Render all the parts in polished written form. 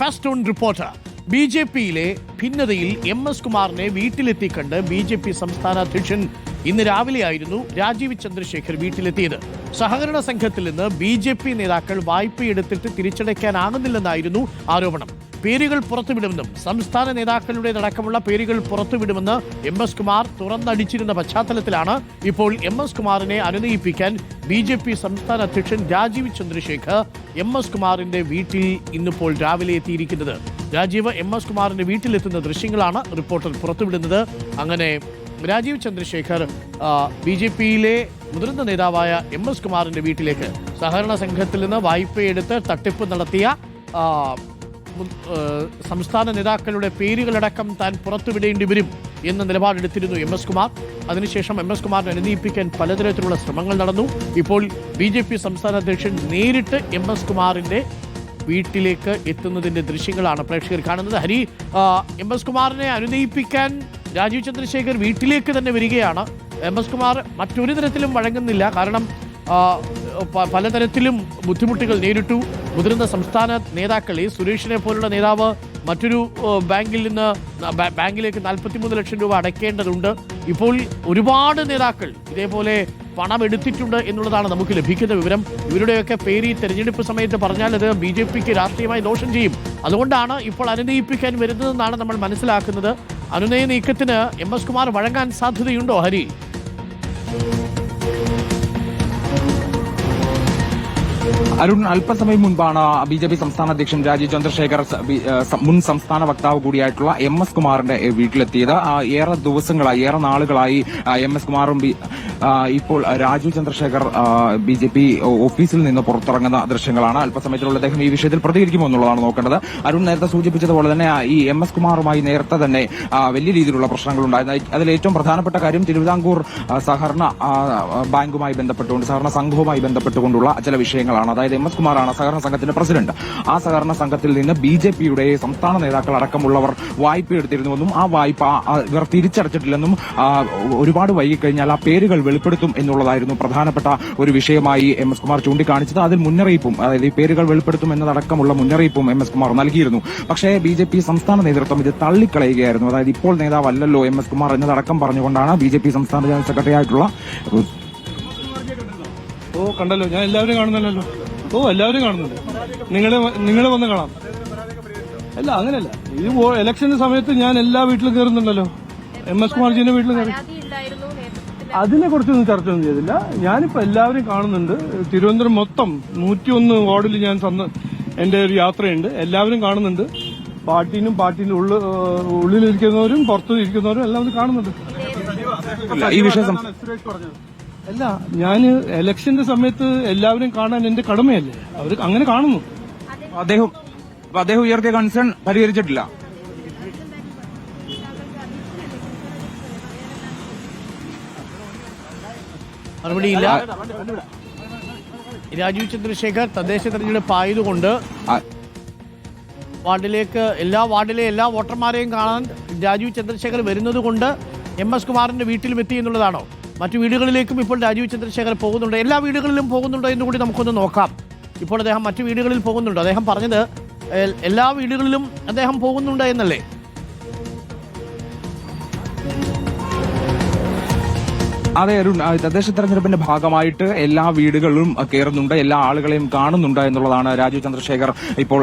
First on reporter. BJP-യിലെ ഭിന്നതയിൽ MS കുമാറിനെ വീട്ടിലെത്തിക്കണ്ട് BJP സംസ്ഥാന അധ്യക്ഷൻ ഇന്ന് രാവിലെയായിരുന്നു രാജീവ് ചന്ദ്രശേഖർ വീട്ടിലെത്തിയത്. സഹകരണ സംഘത്തിൽ നിന്ന് BJP നേതാക്കൾ വായ്പയെടുത്തിട്ട് തിരിച്ചടയ്ക്കാനാകുന്നില്ലെന്നായിരുന്നു ആരോപണം. പേരുകൾ പുറത്തുവിടുമെന്നും സംസ്ഥാന നേതാക്കളുടേതടക്കമുള്ള പേരുകൾ പുറത്തുവിടുമെന്ന് MS കുമാർ തുറന്നടിച്ചിരുന്ന പശ്ചാത്തലത്തിലാണ് ഇപ്പോൾ MS കുമാറിനെ അനുനയിപ്പിക്കാൻ BJP സംസ്ഥാന അധ്യക്ഷൻ രാജീവ് ചന്ദ്രശേഖർ MS കുമാറിന്റെ വീട്ടിൽ ഇന്നിപ്പോൾ രാവിലെ എത്തിയിരിക്കുന്നത്. രാജീവ് MS കുമാറിന്റെ വീട്ടിലെത്തുന്ന ദൃശ്യങ്ങളാണ് റിപ്പോർട്ടർ പുറത്തുവിടുന്നത്. അങ്ങനെ രാജീവ് ചന്ദ്രശേഖർ BJP-യിലെ മുതിർന്ന നേതാവായ MS കുമാറിന്റെ വീട്ടിലേക്ക് സഹകരണ സംഘത്തിൽ നിന്ന് വായ്പയെടുത്ത് തട്ടിപ്പ് നടത്തിയ സംസ്ഥാന നേതാക്കളുടെ പേരുകളടക്കം താൻ പുറത്തുവിടേണ്ടി വരും എന്ന നിലപാടെടുത്തിരുന്നു MS കുമാർ. അതിനുശേഷം MS കുമാറിനെ അനുനയിപ്പിക്കാൻ പലതരത്തിലുള്ള ശ്രമങ്ങൾ നടന്നു. ഇപ്പോൾ BJP സംസ്ഥാന അധ്യക്ഷൻ നേരിട്ട് MS കുമാറിന്റെ വീട്ടിലേക്ക് എത്തുന്നതിന്റെ ദൃശ്യങ്ങളാണ് പ്രേക്ഷകർ കാണുന്നത്. ഹരി, MS കുമാറിനെ അനുനയിപ്പിക്കാൻ രാജീവ് ചന്ദ്രശേഖർ വീട്ടിലേക്ക് തന്നെ വരികയാണ്. MS കുമാർ മറ്റൊരു തരത്തിലും വഴങ്ങുന്നില്ല. കാരണം പലതരത്തിലും ബുദ്ധിമുട്ടുകൾ നേരിട്ടു. മുതിർന്ന സംസ്ഥാന നേതാക്കളെ സുരേഷിനെ പോലുള്ള നേതാവ് മറ്റൊരു ബാങ്കിലേക്ക് 43 ലക്ഷം രൂപ അടയ്ക്കേണ്ടതുണ്ട്. ഇപ്പോൾ ഒരുപാട് നേതാക്കൾ ഇതേപോലെ പണം എടുത്തിട്ടുണ്ട് എന്നുള്ളതാണ് നമുക്ക് ലഭിക്കുന്ന വിവരം. ഇവരുടെയൊക്കെ പേര് ഈ തെരഞ്ഞെടുപ്പ് സമയത്ത് പറഞ്ഞാൽ അത് BJP-ക്ക് രാഷ്ട്രീയമായി ദോഷം ചെയ്യും. അതുകൊണ്ടാണ് ഇപ്പോൾ അനുനയിപ്പിക്കാൻ വരുന്നതെന്നാണ് നമ്മൾ മനസ്സിലാക്കുന്നത്. അനുനയ നീക്കത്തിന് MS കുമാർ വഴങ്ങാൻ സാധ്യതയുണ്ടോ ഹരി? അരുൺ, അല്പസമയം മുൻപാണ് BJP സംസ്ഥാന അധ്യക്ഷൻ രാജീവ് ചന്ദ്രശേഖർ മുൻ സംസ്ഥാന വക്താവ് കൂടിയായിട്ടുള്ള MS കുമാറിന്റെ വീട്ടിലെത്തിയത്. ഏറെ ദിവസങ്ങളായി, ഏറെ നാളുകളായി MS കുമാറും ഇപ്പോൾ രാജീവ് ചന്ദ്രശേഖർ BJP ഓഫീസിൽ നിന്ന് പുറത്തിറങ്ങുന്ന ദൃശ്യങ്ങളാണ്. അല്പസമയത്തിലുള്ള അദ്ദേഹം ഈ വിഷയത്തിൽ പ്രതികരിക്കുമോ എന്നുള്ളതാണ് നോക്കേണ്ടത്. അരുൺ നേരത്തെ സൂചിപ്പിച്ചതുപോലെ തന്നെ ഈ MS കുമാറുമായി നേരത്തെ തന്നെ വലിയ രീതിയിലുള്ള പ്രശ്നങ്ങളുണ്ടായിരുന്നു. അതിൽ ഏറ്റവും പ്രധാനപ്പെട്ട കാര്യം തിരുവിതാംകൂർ സഹകരണ ബാങ്കുമായി ബന്ധപ്പെട്ടുകൊണ്ട്, സഹകരണ സംഘവുമായി ബന്ധപ്പെട്ടുകൊണ്ടുള്ള ചില വിഷയങ്ങളാണ്. അതായത് MS കുമാറാണ് സഹകരണ സംഘത്തിന്റെ പ്രസിഡന്റ്. ആ സഹകരണ സംഘത്തിൽ നിന്ന് BJP-യുടെ സംസ്ഥാന നേതാക്കൾ അടക്കമുള്ളവർ വായ്പ എടുത്തിരുന്നുവെന്നും ആ വായ്പ ഇവർ തിരിച്ചടച്ചിട്ടില്ലെന്നും ഒരുപാട് വൈകിക്കഴിഞ്ഞാൽ ആ പേരുകൾ വെളിപ്പെടുത്തും എന്നുള്ളതായിരുന്നു പ്രധാനപ്പെട്ട ഒരു വിഷയമായി MS കുമാർ ചൂണ്ടിക്കാണിച്ചത്. അതിൽ മുന്നറിയിപ്പും, അതായത് ഈ പേരുകൾ വെളിപ്പെടുത്തും എന്നതടക്കമുള്ള മുന്നറിയിപ്പും MS കുമാർ നൽകിയിരുന്നു. പക്ഷേ BJP സംസ്ഥാന നേതൃത്വം ഇത് തള്ളിക്കളയുകയായിരുന്നു. അതായത് ഇപ്പോൾ നേതാവല്ലല്ലോ MS കുമാർ എന്നതടക്കം പറഞ്ഞുകൊണ്ടാണ് BJP സംസ്ഥാന ജനറൽ സെക്രട്ടറി ആയിട്ടുള്ള കണ്ടല്ലോ, ഞാൻ എല്ലാവരും കാണുന്നല്ലോ. എല്ലാവരും കാണുന്നുണ്ട്. നിങ്ങളെ വന്ന് കാണാം. അല്ല, അങ്ങനെയല്ല. ഈ ഇലക്ഷന്റെ സമയത്ത് ഞാൻ എല്ലാ വീട്ടിലും കയറുന്നുണ്ടല്ലോ. MS കുമാർജിന്റെ വീട്ടിലും കയറി. അതിനെ കുറിച്ചൊന്നും ചർച്ചയൊന്നും ചെയ്തില്ല. ഞാനിപ്പോ എല്ലാവരും കാണുന്നുണ്ട്. തിരുവനന്തപുരം മൊത്തം 101 വാർഡിൽ ഞാൻ എന്റെ ഒരു യാത്രയുണ്ട്. എല്ലാവരും കാണുന്നുണ്ട്. പാർട്ടിന്റെ ഉള്ളിലിരിക്കുന്നവരും പുറത്തു ഇരിക്കുന്നവരും എല്ലാവരും കാണുന്നുണ്ട്. ഈ വിഷയം അല്ല, ഞാൻ ഇലക്ഷന്റെ സമയത്ത് എല്ലാവരും കാണാൻ എന്റെ കടമയല്ലേ. അവർ അങ്ങനെ കാണുന്നു. അദ്ദേഹം ഉയർത്തിയ കൺസേൺ പരിഹരിച്ചിട്ടില്ല. മറുപടിയില്ല. രാജീവ് ചന്ദ്രശേഖർ തദ്ദേശ തെരഞ്ഞെടുപ്പ് ആയതുകൊണ്ട് എല്ലാ വാർഡിലെ എല്ലാ വോട്ടർമാരെയും കാണാൻ രാജീവ് ചന്ദ്രശേഖർ വരുന്നത് കൊണ്ട് MS കുമാറിന്റെ വീട്ടിലും എത്തി എന്നുള്ളതാണോ? മറ്റു വീടുകളിലേക്കും ഇപ്പോൾ രാജീവ് ചന്ദ്രശേഖർ പോകുന്നുണ്ട്. എല്ലാ വീടുകളിലും പോകുന്നുണ്ടോ എന്ന് കൂടി നമുക്കൊന്ന് നോക്കാം. ഇപ്പോൾ അദ്ദേഹം മറ്റു വീടുകളിൽ പോകുന്നുണ്ട്. അദ്ദേഹം പറഞ്ഞത് എല്ലാ വീടുകളിലും അദ്ദേഹം പോകുന്നുണ്ട് എന്നല്ലേ? അതെ അരുൺ, തദ്ദേശ തെരഞ്ഞെടുപ്പിന്റെ ഭാഗമായിട്ട് എല്ലാ വീടുകളിലും കയറുന്നുണ്ട്, എല്ലാ ആളുകളെയും കാണുന്നുണ്ട് എന്നുള്ളതാണ് രാജീവ് ചന്ദ്രശേഖർ ഇപ്പോൾ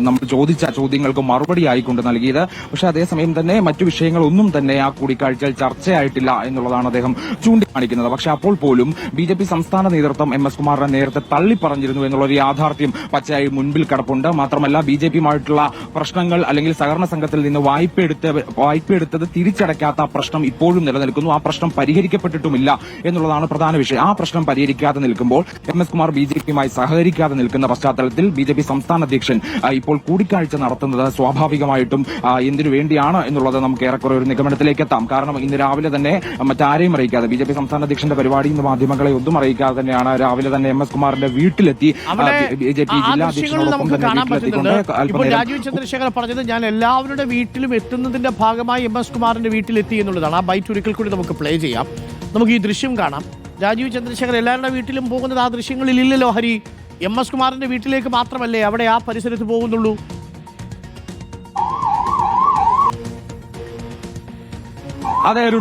നമ്മൾ ചോദിച്ച ചോദ്യങ്ങൾക്ക് മറുപടി ആയിക്കൊണ്ട് നൽകിയത്. പക്ഷെ അതേസമയം തന്നെ മറ്റു വിഷയങ്ങളൊന്നും തന്നെ ആ കൂടിക്കാഴ്ചയിൽ ചർച്ചയായിട്ടില്ല എന്നുള്ളതാണ് അദ്ദേഹം ചൂണ്ടിക്കാണിക്കുന്നത്. പക്ഷെ അപ്പോൾ പോലും BJP സംസ്ഥാന നേതൃത്വം MS കുമാറിനെ നേരത്തെ തള്ളിപ്പറഞ്ഞിരുന്നു എന്നുള്ളൊരു യാഥാർത്ഥ്യം പച്ചയായി മുൻപിൽ കിടപ്പുണ്ട്. മാത്രമല്ല BJP-യുമായിട്ടുള്ള പ്രശ്നങ്ങൾ, അല്ലെങ്കിൽ സഹകരണ സംഘത്തിൽ നിന്ന് വായ്പയെടുത്തത് തിരിച്ചടയ്ക്കാത്ത പ്രശ്നം ഇപ്പോഴും നിലനിൽക്കുന്നു. ആ പ്രശ്നം പരിഹരിക്കപ്പെട്ടിട്ടില്ല എന്നുള്ളതാണ് പ്രധാന വിഷയം. ആ പ്രശ്നം പരിഹരിക്കാതെ നിൽക്കുമ്പോൾ MS കുമാർ BJP-യുമായി സഹകരിക്കാതെ നിൽക്കുന്ന പശ്ചാത്തലത്തിൽ BJP സംസ്ഥാന അധ്യക്ഷൻ ഇപ്പോൾ കൂടിക്കാഴ്ച നടത്തുന്നത് സ്വാഭാവികമായിട്ടും എന്തിനു വേണ്ടിയാണ് എന്നുള്ളത് നമുക്ക് ഏറെക്കുറെ ഒരു നിഗമനത്തിലേക്ക് എത്താം. കാരണം ഇന്ന് രാവിലെ തന്നെ മറ്റാരെയും അറിയിക്കാതെ, BJP സംസ്ഥാന അധ്യക്ഷന്റെ പരിപാടിയിൽ നിന്ന് മാധ്യമങ്ങളെ ഒന്നും അറിയിക്കാതെ തന്നെയാണ് രാവിലെ തന്നെ MS കുമാറിന്റെ വീട്ടിലെത്തി BJP ജില്ലാ അധ്യക്ഷനോടൊപ്പം തന്നെ വീട്ടിലെത്തിക്കൊണ്ട് രാജീവ് ചന്ദ്രശേഖർ പറഞ്ഞത് ഞാൻ എല്ലാവരുടെ വീട്ടിലും എത്തുന്നതിന്റെ ഭാഗമായി MS കുമാറിന്റെ വീട്ടിലെത്തി എന്നുള്ളതാണ്. ആ ബൈറ്റ് ഒരിക്കൽ കൂടി നമുക്ക് പ്ലേ ചെയ്യാം. നമുക്ക് ഈ ദൃശ്യം കാണാം. രാജീവ് ചന്ദ്രശേഖർ എല്ലാവരുടെ വീട്ടിലും പോകുന്നത് ആ ദൃശ്യങ്ങളിൽ ഇല്ലല്ലോ ഹരി. MS കുമാറിന്റെ വീട്ടിലേക്ക് മാത്രമല്ലേ അവിടെ ആ പരിസരത്ത് പോകുന്നുള്ളൂ? അതെ, ഒരു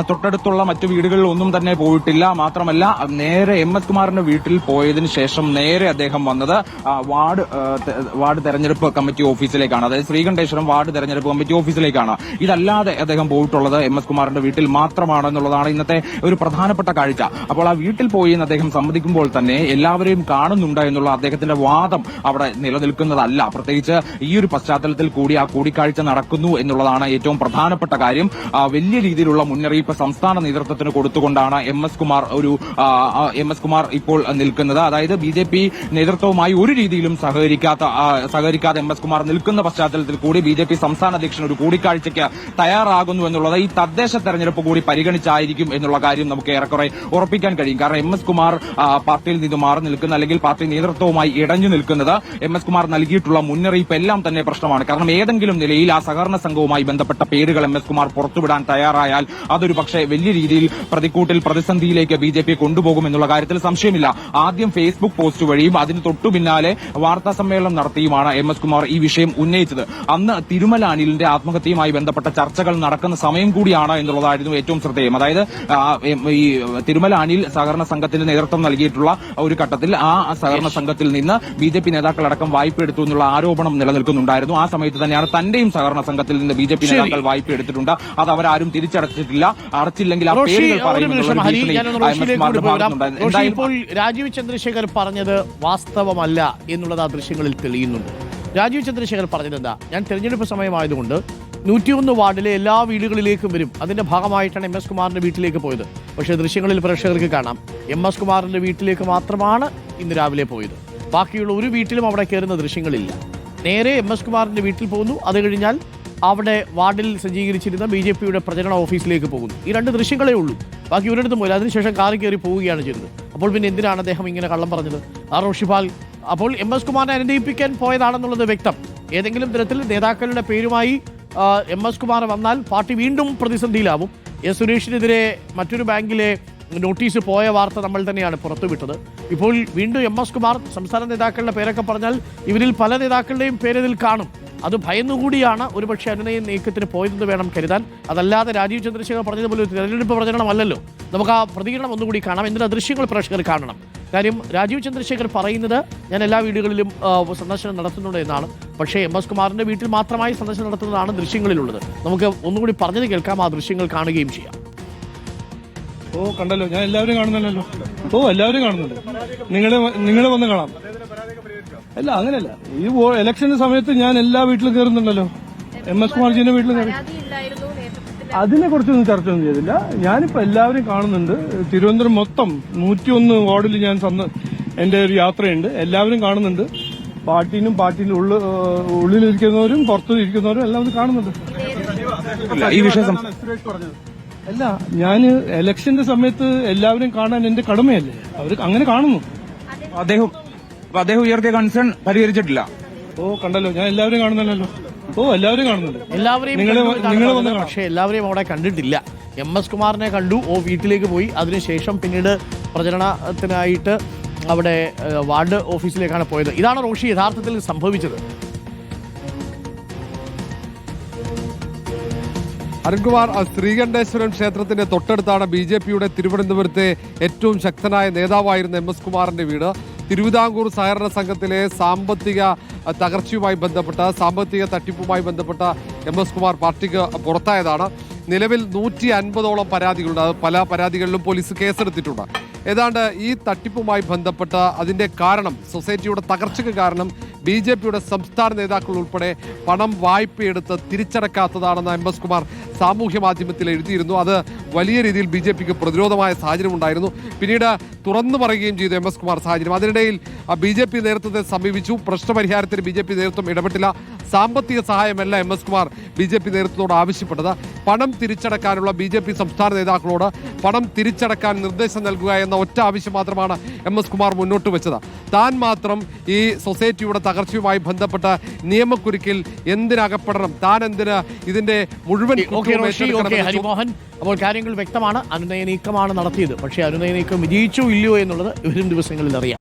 തൊട്ടടുത്തുള്ള മറ്റു വീടുകളിൽ ഒന്നും തന്നെ പോയിട്ടില്ല. മാത്രമല്ല, നേരെ MS കുമാറിന്റെ വീട്ടിൽ പോയതിനു ശേഷം നേരെ അദ്ദേഹം വന്നത് വാർഡ് തെരഞ്ഞെടുപ്പ് കമ്മിറ്റി ഓഫീസിലേക്കാണ്. അതായത് ശ്രീകണ്ഠേശ്വരം വാർഡ് തെരഞ്ഞെടുപ്പ് കമ്മിറ്റി ഓഫീസിലേക്കാണ്. ഇതല്ലാതെ അദ്ദേഹം പോയിട്ടുള്ളത് MS കുമാറിന്റെ വീട്ടിൽ മാത്രമാണെന്നുള്ളതാണ് ഇന്നത്തെ ഒരു പ്രധാനപ്പെട്ട കാഴ്ച. അപ്പോൾ ആ വീട്ടിൽ പോയി എന്ന് അദ്ദേഹം സമ്മതിക്കുമ്പോൾ തന്നെ എല്ലാവരെയും കാണുന്നുണ്ട് എന്നുള്ള അദ്ദേഹത്തിന്റെ വാദം അവിടെ നിലനിൽക്കുന്നതല്ല. പ്രത്യേകിച്ച് ഈ ഒരു പശ്ചാത്തലത്തിൽ കൂടി ആ കൂടിക്കാഴ്ച നടക്കുന്നു എന്നുള്ളതാണ് ഏറ്റവും പ്രധാനപ്പെട്ട കാര്യം. വലിയ രീതിയിലുള്ള മുന്നറിയിപ്പ് സംസ്ഥാന നേതൃത്വത്തിന് കൊടുത്തുകൊണ്ടാണ് MS കുമാർ ഇപ്പോൾ നിൽക്കുന്നത്. അതായത് BJP നേതൃത്വവുമായി ഒരു രീതിയിലും സഹകരിക്കാതെ MS കുമാർ നിൽക്കുന്ന പശ്ചാത്തലത്തിൽ കൂടി BJP സംസ്ഥാന അധ്യക്ഷൻ ഒരു കൂടിക്കാഴ്ചയ്ക്ക് തയ്യാറാകുന്നു എന്നുള്ളത് ഈ തദ്ദേശ തെരഞ്ഞെടുപ്പ് കൂടി പരിഗണിച്ചായിരിക്കും എന്നുള്ള കാര്യം നമുക്ക് ഏറെക്കുറെ ഉറപ്പിക്കാൻ കഴിയും. കാരണം MS കുമാർ പാർട്ടിയിൽ നിന്ന് മാറി നിൽക്കുന്ന, അല്ലെങ്കിൽ പാർട്ടി നേതൃത്വവുമായി ഇടഞ്ഞു നിൽക്കുന്നത് MS കുമാർ നൽകിയിട്ടുള്ള മുന്നറിയിപ്പ് എല്ലാം തന്നെ പ്രശ്നമാണ്. കാരണം ഏതെങ്കിലും നിലയിൽ ആ സഹകരണ സംഘവുമായി ബന്ധപ്പെട്ട പേരുകൾ MS കുമാർ പുറത്തുവിടാൻ തയ്യാറായാൽ അതൊരു പക്ഷേ വലിയ രീതിയിൽ പ്രതിസന്ധിയിലേക്ക് BJP കൊണ്ടുപോകുമെന്നുള്ള കാര്യത്തിൽ സംശയമില്ല. ആദ്യം ഫേസ്ബുക്ക് പോസ്റ്റ് വഴിയും അതിന് തൊട്ടു പിന്നാലെ വാർത്താ സമ്മേളനം നടത്തിയുമാണ് MS കുമാർ ഈ വിഷയം ഉന്നയിച്ചത്. അന്ന് തിരുമല അനിലിന്റെ ആത്മഹത്യയുമായി ബന്ധപ്പെട്ട ചർച്ചകൾ നടക്കുന്ന സമയം കൂടിയാണ് എന്നുള്ളതായിരുന്നു ഏറ്റവും ശ്രദ്ധേയം. അതായത് ഈ തിരുമല അനിൽ സഹകരണ സംഘത്തിന് നേതൃത്വം നൽകിയിട്ടുള്ള ഒരു ഘട്ടത്തിൽ ആ സഹകരണ സംഘത്തിൽ നിന്ന് BJP നേതാക്കളടക്കം വായ്പ എടുത്തു എന്നുള്ള ആരോപണം നിലനിൽക്കുന്നുണ്ടായിരുന്നു. ആ സമയത്ത് തന്നെയാണ് തന്റെയും സഹകരണ സംഘത്തിൽ നിന്ന് BJP നേതാക്കൾ വായ്പ എടുത്തിട്ടുണ്ട്. അത് അവരാരും തിരിച്ചടച്ചിട്ടില്ല. അടച്ചില്ലെങ്കിൽ ആ പേരുകൾ ഇപ്പോൾ രാജീവ് ചന്ദ്രശേഖർ പറഞ്ഞത് വാസ്തവമല്ല എന്നുള്ളത് ആ ദൃശ്യങ്ങളിൽ തെളിയുന്നുണ്ട്. രാജീവ് ചന്ദ്രശേഖർ പറഞ്ഞത് എന്താ? ഞാൻ തെരഞ്ഞെടുപ്പ് സമയമായതുകൊണ്ട് 101 വാർഡിലെ എല്ലാ വീടുകളിലേക്കും വരും. അതിന്റെ ഭാഗമായിട്ടാണ് MS കുമാറിന്റെ വീട്ടിലേക്ക് പോയത്. പക്ഷേ ദൃശ്യങ്ങളിൽ പ്രേക്ഷകർക്ക് കാണാം MS കുമാറിന്റെ വീട്ടിലേക്ക് മാത്രമാണ് ഇന്ന് രാവിലെ പോയത്. ബാക്കിയുള്ള ഒരു വീട്ടിലും അവിടെ കയറുന്ന ദൃശ്യങ്ങളില്ല. നേരെ MS കുമാറിന്റെ വീട്ടിൽ പോകുന്നു. അത് കഴിഞ്ഞാൽ അവിടെ വാർഡിൽ സജ്ജീകരിച്ചിരുന്ന BJPയുടെ പ്രചരണ ഓഫീസിലേക്ക് പോകുന്നു. ഈ രണ്ട് ദൃശ്യങ്ങളേ ഉള്ളൂ. ബാക്കി ഒരിടത്തും പോയില്ല. അതിനുശേഷം കാറിൽ കയറി പോവുകയാണ് ചെയ്തത്. അപ്പോൾ പിന്നെ എന്തിനാണ് അദ്ദേഹം ഇങ്ങനെ കള്ളം പറഞ്ഞത്? റോഷിപാൽ അപ്പോൾ MS കുമാറിനെ അനുനയിപ്പിക്കാൻ പോയതാണെന്നുള്ളത് വ്യക്തം. ഏതെങ്കിലും തരത്തിൽ നേതാക്കളുടെ പേരുമായി MS കുമാർ വന്നാൽ പാർട്ടി വീണ്ടും പ്രതിസന്ധിയിലാവും. സുരേഷിനെതിരെ മറ്റൊരു ബാങ്കിലെ നോട്ടീസ് പോയ വാർത്ത നമ്മൾ തന്നെയാണ് പുറത്തുവിട്ടത്. ഇപ്പോൾ വീണ്ടും MS കുമാർ സംസ്ഥാന നേതാക്കളുടെ പേരൊക്കെ പറഞ്ഞാൽ ഇവരിൽ പല നേതാക്കളുടെയും പേരിൽ കാണും. അത് ഭയന്നുകൂടിയാണ് ഒരുപക്ഷെ അനുനയ നീക്കത്തിന് പോയതെന്ന് വേണം കരുതാൻ. അതല്ലാതെ രാജീവ് ചന്ദ്രശേഖർ പറഞ്ഞതുപോലെ ഒരു തെരഞ്ഞെടുപ്പ് പ്രചരണമല്ലല്ലോ. നമുക്ക് ആ പ്രതികരണം ഒന്നുകൂടി കാണാം. എന്തിനാ ദൃശ്യങ്ങൾ പ്രേക്ഷകർ കാണണം. കാര്യം രാജീവ് ചന്ദ്രശേഖർ പറയുന്നത് ഞാൻ എല്ലാ വീടുകളിലും സന്ദർശനം നടത്തുന്നുണ്ട് എന്നാണ്. പക്ഷേ MS കുമാറിന്റെ വീട്ടിൽ മാത്രമായി സന്ദർശനം നടത്തുന്നതാണ് ദൃശ്യങ്ങളിലുള്ളത്. നമുക്ക് ഒന്നുകൂടി പറഞ്ഞത് കേൾക്കാം, ആ ദൃശ്യങ്ങൾ കാണുകയും ചെയ്യാം. കണ്ടല്ലോ, ഞാൻ എല്ലാവരും കാണുന്നല്ലോ. എല്ലാവരും കാണുന്നുണ്ട്. നിങ്ങൾ വന്ന് കാണാം. അല്ല, അങ്ങനെയല്ല. ഈ ഇലക്ഷന്റെ സമയത്ത് ഞാൻ എല്ലാ വീട്ടിലും കയറുന്നുണ്ടല്ലോ. MS കുമാർജിന്റെ വീട്ടിൽ കയറി. അതിനെ കുറിച്ചൊന്നും ചർച്ചയൊന്നും ചെയ്തില്ല. ഞാനിപ്പോ എല്ലാവരും കാണുന്നുണ്ട്. തിരുവനന്തപുരം മൊത്തം 101 വാർഡിൽ ഞാൻ എന്റെ ഒരു യാത്രയുണ്ട്. എല്ലാവരും കാണുന്നുണ്ട്. പാർട്ടിയിലും ഉള്ളിലിരിക്കുന്നവരും പുറത്തിരിക്കുന്നവരും എല്ലാവരും കാണുന്നുണ്ട്. ഈ വിഷയം അല്ല, ഞാൻ ഇലക്ഷന്റെ സമയത്ത് എല്ലാവരും കാണാൻ എന്റെ കടമയല്ലേ. അവർ അങ്ങനെ കാണുന്നു. അദ്ദേഹം ഉയർത്തിയ കൺസേൺ പരിഹരിച്ചിട്ടില്ല. കണ്ടല്ലോ, ഞാൻ എല്ലാവരും കാണുന്നല്ലോ. എല്ലാവരും കാണുന്നുണ്ട്. പക്ഷേ എല്ലാവരെയും അവിടെ കണ്ടിട്ടില്ല. MS കുമാറിനെ കണ്ടു. വീട്ടിലേക്ക് പോയി. അതിനുശേഷം പിന്നീട് പ്രചരണത്തിനായിട്ട് അവിടെ വാർഡ് ഓഫീസിലേക്കാണ് പോയത്. ഇതാണ് റോഷി യഥാർത്ഥത്തിൽ സംഭവിച്ചത്. അരുൺകുമാർ, ശ്രീകണ്ഠേശ്വരം ക്ഷേത്രത്തിന്റെ തൊട്ടടുത്താണ് BJPയുടെ തിരുവനന്തപുരത്തെ ഏറ്റവും ശക്തനായ നേതാവായിരുന്ന MS കുമാറിന്റെ വീട്. തിരുവിതാംകൂർ സഹകരണ സംഘത്തിലെ സാമ്പത്തിക തകർച്ചയുമായി ബന്ധപ്പെട്ട, സാമ്പത്തിക തട്ടിപ്പുമായി ബന്ധപ്പെട്ട MS കുമാർ പാർട്ടിക്ക് പുറത്തായതാണ്. നിലവിൽ 150ഓളം പരാതികളുണ്ട്. പല പരാതികളിലും പോലീസ് കേസെടുത്തിട്ടുണ്ട്. ഏതാണ്ട് ഈ തട്ടിപ്പുമായി ബന്ധപ്പെട്ട അതിന്റെ കാരണം, സൊസൈറ്റിയുടെ തകർച്ചയ്ക്ക് കാരണം BJPയുടെ സംസ്ഥാന നേതാക്കൾ ഉൾപ്പെടെ പണം വായ്പയെടുത്ത് തിരിച്ചടക്കാത്തതാണെന്ന് MS കുമാർ സാമൂഹ്യ മാധ്യമത്തിൽ എഴുതിയിരുന്നു. അത് വലിയ രീതിയിൽ BJPക്ക് പ്രതിരോധമായ സാഹചര്യം ഉണ്ടായിരുന്നു. പിന്നീട് തുറന്നു പറയുകയും ചെയ്തു MS കുമാർ സാഹചര്യം. അതിനിടയിൽ BJP നേതൃത്വത്തെ സമീപിച്ചു. പ്രശ്നപരിഹാരത്തിന് BJP നേതൃത്വം ഇടപെട്ടില്ല. സാമ്പത്തിക സഹായമല്ല MS കുമാർ BJP നേതൃത്വത്തോട് ആവശ്യപ്പെട്ടത്. പണം തിരിച്ചടക്കാനുള്ള BJP സംസ്ഥാന നേതാക്കളോട് പണം തിരിച്ചടക്കാൻ നിർദ്ദേശം നൽകുക എന്ന ഒറ്റ ആവശ്യം മാത്രമാണ് MS കുമാർ മുന്നോട്ട് വെച്ചത്. താൻ മാത്രം ഈ സൊസൈറ്റിയുടെ തകർച്ചയുമായി ബന്ധപ്പെട്ട നിയമക്കുരുക്കിൽ എന്തിനകപ്പെടണം, താൻ എന്തിന് ഇതിന്റെ മുഴുവൻ ഹരിമോഹൻ, അപ്പോൾ കാര്യങ്ങൾ വ്യക്തമാണ്. അനുനയ നീക്കമാണ് നടത്തിയത്. പക്ഷേ അനുനയ നീക്കം വിജയിച്ചോ ഇല്ലയോ എന്നുള്ളത് വരും ദിവസങ്ങളിൽ അറിയാം.